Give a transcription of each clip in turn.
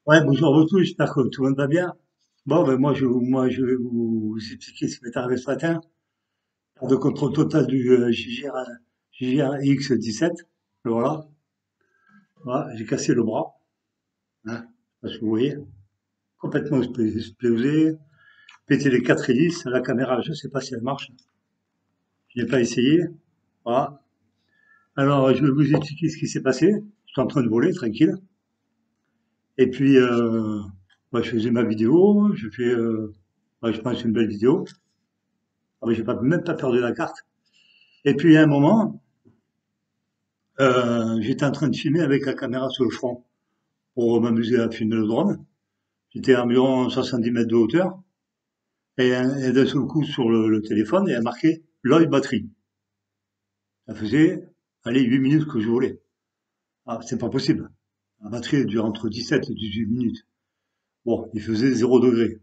Ouais, bonjour à vous tous, j'espère que tout le monde va bien. Bon, ben moi, je vais vous expliquer ce qui m'est arrivé ce matin. Perte de contrôle total du JRX 17. Voilà. Voilà, j'ai cassé le bras, hein, parce que vous voyez, complètement explosé, pété les quatre hélices. La caméra, je sais pas si elle marche. Je n'ai pas essayé. Voilà. Alors, je vais vous expliquer ce qui s'est passé. J'étais en train de voler, tranquille. Et puis, moi, je faisais ma vidéo. Je fais, moi, je pense, une belle vidéo. Ah, mais j'ai pas, même pas perdu la carte. Et puis à un moment, j'étais en train de filmer avec la caméra sur le front pour m'amuser à filmer le drone. J'étais à environ 70 mètres de hauteur et d'un seul coup sur le téléphone, il y a marqué Lloyd batterie. Ça faisait, allez, 8 minutes que je volais. Ah, c'est pas possible. La batterie elle dure entre 17 et 18 minutes. Bon, il faisait 0 degré.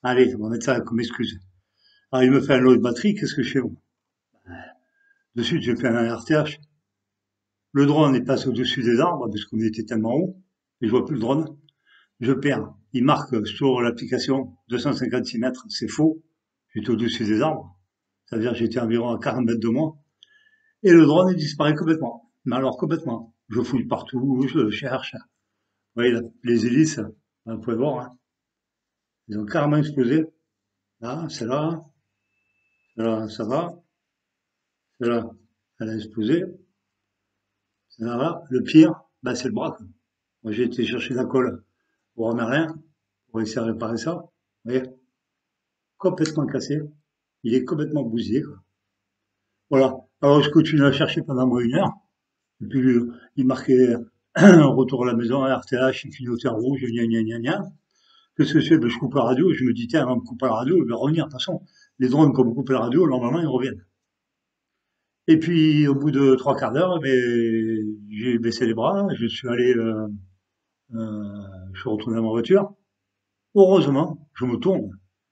Allez, on va mettre ça comme excuse. Alors il me fait un Lloyd batterie, qu'est-ce que je fais? De suite, je fais un RTH. Le drone est passé au-dessus des arbres parce qu'on était tellement haut et je vois plus le drone. Je perds. Il marque sur l'application 256 mètres, c'est faux. J'étais au-dessus des arbres. Ça veut dire que j'étais environ à 40 mètres de moi. Et le drone, il disparaît complètement. Mais alors complètement. Je fouille partout, je le cherche. Vous voyez, les hélices, vous pouvez voir, hein, ils ont carrément explosé. Là, c'est là, là, ça va. C'est là, elle a explosé. C'est là. Le pire, bah, c'est le bras. Quoi. Moi, j'ai été chercher la colle pour remettre rien, pour essayer de réparer ça. Vous voyez, complètement cassé. Il est complètement bousillé, quoi. Voilà. Alors je continue à chercher pendant moins une heure. Et puis il marquait un retour à la maison, RTH, il clignotait en rouge, gna gna gna gna. Qu'est-ce que je fais? Ben, je coupe la radio, je me dis, tiens, avant de couper la radio, il va revenir. De toute façon, les drones, comme on coupe la radio, normalement, ils reviennent. Et puis, au bout de trois quarts d'heure, ben, j'ai baissé les bras, je suis allé, je suis retourné à ma voiture. Heureusement, je me tourne.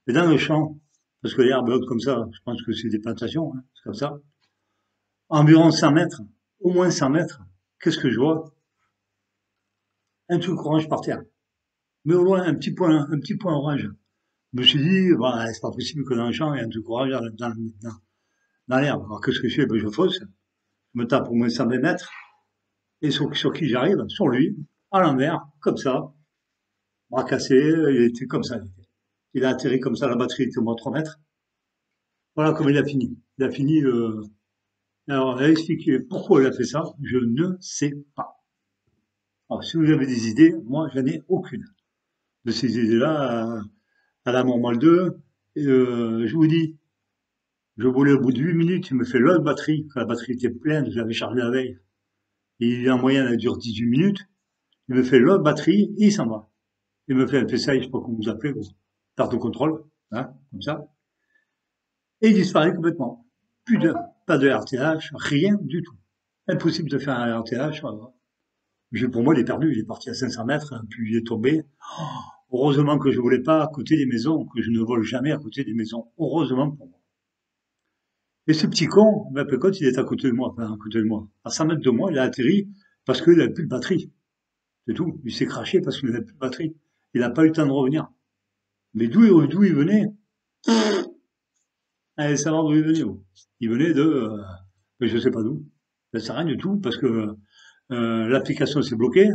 Et dans le champ, parce que l'herbe est haute comme ça, je pense que c'est des plantations, hein, c'est comme ça. Environ 100 mètres, au moins 100 mètres, qu'est-ce que je vois? Un truc orange par terre. Mais au loin, un petit point orange. Je me suis dit, bah, c'est pas possible que dans le champ, il y ait un truc orange dans l'herbe. Alors qu'est-ce que je fais? Ben, je fausse. Je me tape au moins 120 mètres. Et sur qui j'arrive? Sur lui, à l'envers, comme ça, bras cassé, il était comme ça. Il a atterri comme ça, la batterie était au moins 3 mètres. Voilà comment il a fini. Il a fini, alors, elle a expliqué pourquoi il a fait ça, je ne sais pas. Alors, si vous avez des idées, moi, j'en ai aucune. De ces idées-là, à la normale 2. Et, je vous dis, je voulais au bout de 8 minutes, il me fait l'autre batterie, quand la batterie était pleine, je l'avais chargée la veille. Et en moyenne, elle dure 18 minutes. Il me fait l'autre batterie, et il s'en va. Il me fait un PSI, je sais pas comment vous appelez, vous. Perte de contrôle, hein, comme ça. Et il disparaît complètement. Plus de, pas de RTH, rien du tout. Impossible de faire un RTH. Pour moi, il est perdu. Il est parti à 500 mètres, puis il est tombé. Heureusement que je ne volais pas à côté des maisons, que je ne vole jamais à côté des maisons. Heureusement pour moi. Et ce petit con, ben, quand il est à côté de moi, enfin, à côté de moi, à 100 mètres de moi, il a atterri parce qu'il n'avait plus de batterie. C'est tout. Il s'est craché parce qu'il n'avait plus de batterie. Il n'a pas eu le temps de revenir. Mais d'où il venait? Allez, savoir d'où il venait. Oh. Il venait de, je sais pas d'où. Ça sert à rien du tout parce que l'application s'est bloquée.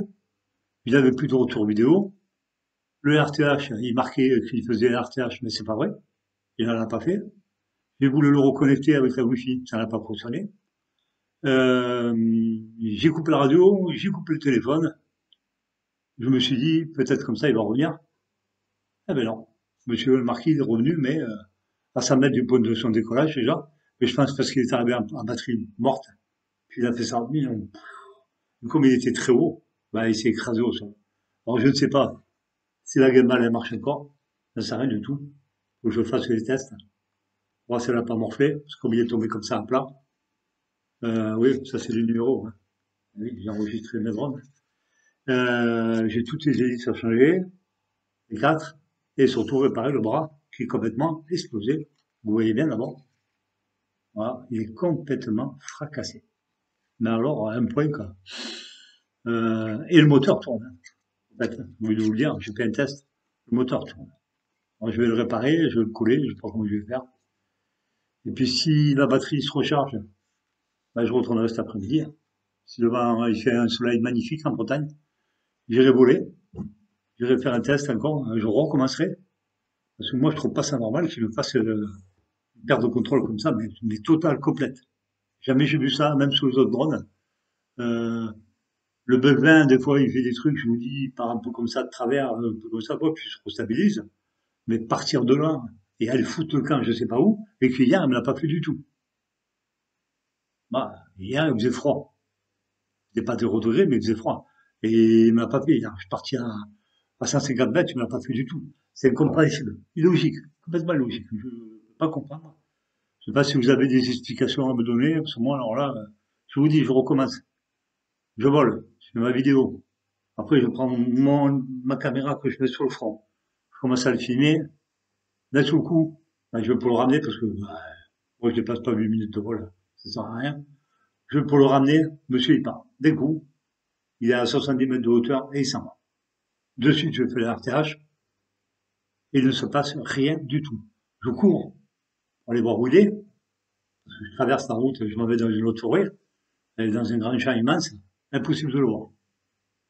Il avait plus de retour vidéo. Le RTH, il marquait qu'il faisait RTH, mais c'est pas vrai. Il n'en a pas fait. J'ai voulu le reconnecter avec la Wi-Fi, ça n'a pas fonctionné. Euh, j'ai coupé la radio, j'ai coupé le téléphone. Je me suis dit, peut-être comme ça, il va revenir. Eh ben non. Monsieur le marquis est revenu, mais à 100 mètres du point de son décollage déjà. Mais je pense parce qu'il est arrivé en batterie morte. Puis il a fait ça. Comme il était très haut, bah, il s'est écrasé au sol. Alors je ne sais pas si la gimbal elle marche encore. Ça ne sert à rien du tout. Faut que je fasse les tests. Voir si elle n'a pas morflé. Parce que comme il est tombé comme ça à plat. Oui, ça c'est le numéro. Hein. Oui, j'ai enregistré mes drones. J'ai toutes les hélices à changer, les quatre, et surtout réparer le bras qui est complètement explosé. Vous voyez bien d'abord. Voilà, il est complètement fracassé. Mais alors, à un point, quoi. Et le moteur tourne. Hein. En fait, au lieu de vous le dire, j'ai fait un test, le moteur tourne. Alors, je vais le réparer, je vais le coller, je sais pas comment je vais faire. Et puis, si la batterie se recharge, ben, je retournerai cet après-midi. Si demain, il fait un soleil magnifique en Bretagne, j'irai voler, j'irai faire un test encore, je recommencerai. Parce que moi, je trouve pas ça normal qu'il me fasse une perte de contrôle comme ça, mais totale, complète. Jamais j'ai vu ça, même sur les autres drones. Euh, le bug 20, des fois, il fait des trucs, je me dis, il part un peu comme ça de travers, un peu comme ça, quoi, puis il se restabilise. Mais partir de là et aller foutre le camp, je sais pas où, et qu'hier, il me l'a pas fait du tout. Bah, hier, il faisait froid. Il faisait pas 0 degré, mais il faisait froid. Et il me l'a pas fait hier. Je suis parti à 150 mètres, il me l'a pas fait du tout. C'est incompréhensible. Illogique. Complètement illogique. Je ne peux pas comprendre. Je sais pas si vous avez des explications à me donner, parce que moi, alors là, je vous dis, je recommence. Je vole. Je fais ma vidéo. Après, je prends ma caméra que je mets sur le front. Je commence à le filmer. D'un seul coup, ben, je vais pour le ramener parce que moi, je dépasse pas 8 minutes de vol. Ça sert à rien. Je vais pour le ramener. Monsieur, il part. D'un coup, il est à 70 mètres de hauteur et il s'en va. De suite, je fais l'RTH et il ne se passe rien du tout. Je cours pour aller voir où il est. Parce que je traverse la route, je m'en vais dans une autre forêt. Elle est dans un grand champ immense. Impossible de le voir.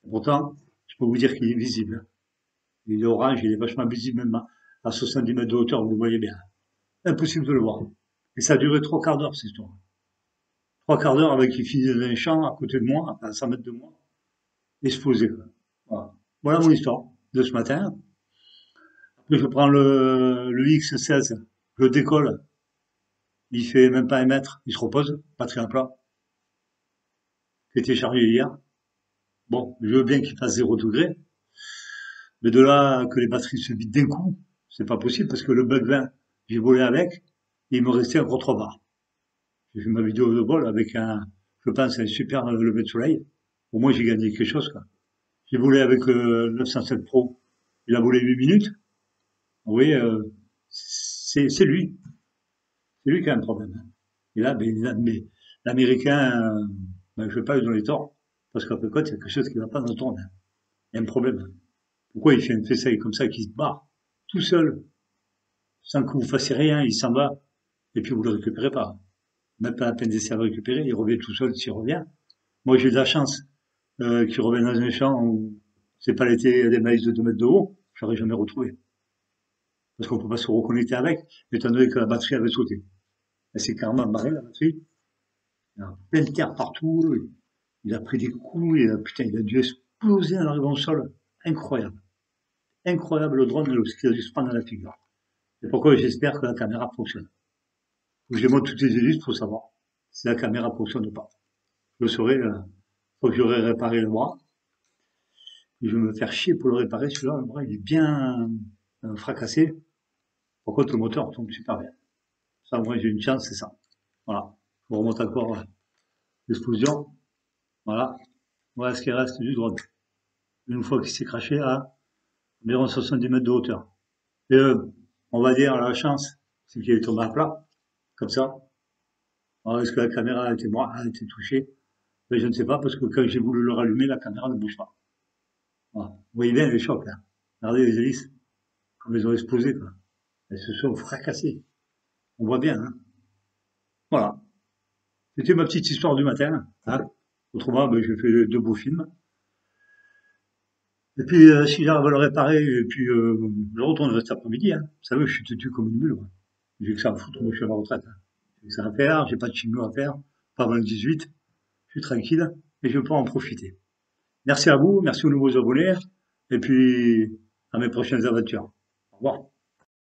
Et pourtant, je peux vous dire qu'il est visible. Il est orange, il est vachement visible même à 70 mètres de hauteur, vous le voyez bien. Impossible de le voir. Et ça a duré 3 quarts d'heure, cette histoire. 3 quarts d'heure avec il finit dans un champ à côté de moi, à 100 mètres de moi, explosé. Voilà. Voilà mon histoire de ce matin. Après, je prends le X16, je le décolle. Il fait même pas 1 mètre, il se repose, batterie à plat, qui était chargé hier. Bon, je veux bien qu'il fasse 0 degré, mais de là que les batteries se vident d'un coup, c'est pas possible parce que le bug 20, j'ai volé avec, et il me restait encore 3 barres. J'ai fait ma vidéo de vol avec je pense, un super lever de soleil. Au moins, j'ai gagné quelque chose, quoi. J'ai volé avec le 907 Pro. Il a volé 8 minutes. Oui, c'est lui. C'est lui qui a un problème, hein. Et là, mais l'Américain, ben, je ne vais pas lui donner tort. Parce qu'après quoi, il y a quelque chose qui ne va pas dans le tourne, hein. Il y a un problème. Pourquoi il fait un faisceau comme ça qui se barre tout seul, sans que vous fassiez rien, il s'en va, et puis vous le récupérez pas. Même pas la peine d'essayer de le récupérer, il revient tout seul s'il revient. Moi, j'ai eu de la chance qu'il revienne dans un champ où c'est pas l'été des maïs de 2 mètres de haut, je l'aurais jamais retrouvé. Parce qu'on peut pas se reconnecter avec, étant donné que la batterie avait sauté. Elle s'est carrément barrée, la batterie. Il y a plein de terre partout, il a pris des coups, et putain, il a dû exploser en arrivant au sol. Incroyable. Incroyable le drone, ce qu'il a dû se prendre dans la figure. C'est pourquoi j'espère que la caméra fonctionne. Faut que je monte toutes les hélices pour savoir si la caméra fonctionne ou pas. Je le saurai, faut que j'aurai réparé le bras. Je vais me faire chier pour le réparer, celui-là, le bras, il est bien fracassé. Par contre, le moteur tombe super bien. Ça, moi, j'ai une chance, c'est ça. Voilà. Je remonte encore l'explosion. Voilà. Voilà ce qui reste du drone. Une fois qu'il s'est craché à environ 70 mètres de hauteur. Et on va dire, la chance, c'est qu'il est tombé à plat, comme ça. Alors, est-ce que la caméra a été touchée? Mais je ne sais pas, parce que quand j'ai voulu le rallumer, la caméra ne bouge pas. Voilà. Vous voyez bien les chocs, là. Regardez les hélices, comme elles ont explosé, quoi. Elles se sont fracassées. On voit bien, hein. Voilà. C'était ma petite histoire du matin, hein. Autrement, ben, j'ai fait 2 beaux films. Et puis, si j'arrive à le réparer, et puis, je retournerai cet après-midi, hein. Vous savez, je suis têtu comme une mule, moi. J'ai que ça à foutre, moi, je suis à la retraite, hein. J'ai que ça à faire, j'ai pas de chimio à faire, pas avant le 18. Je suis tranquille, et je peux en profiter. Merci à vous, merci aux nouveaux abonnés, et puis, à mes prochaines aventures. Au revoir.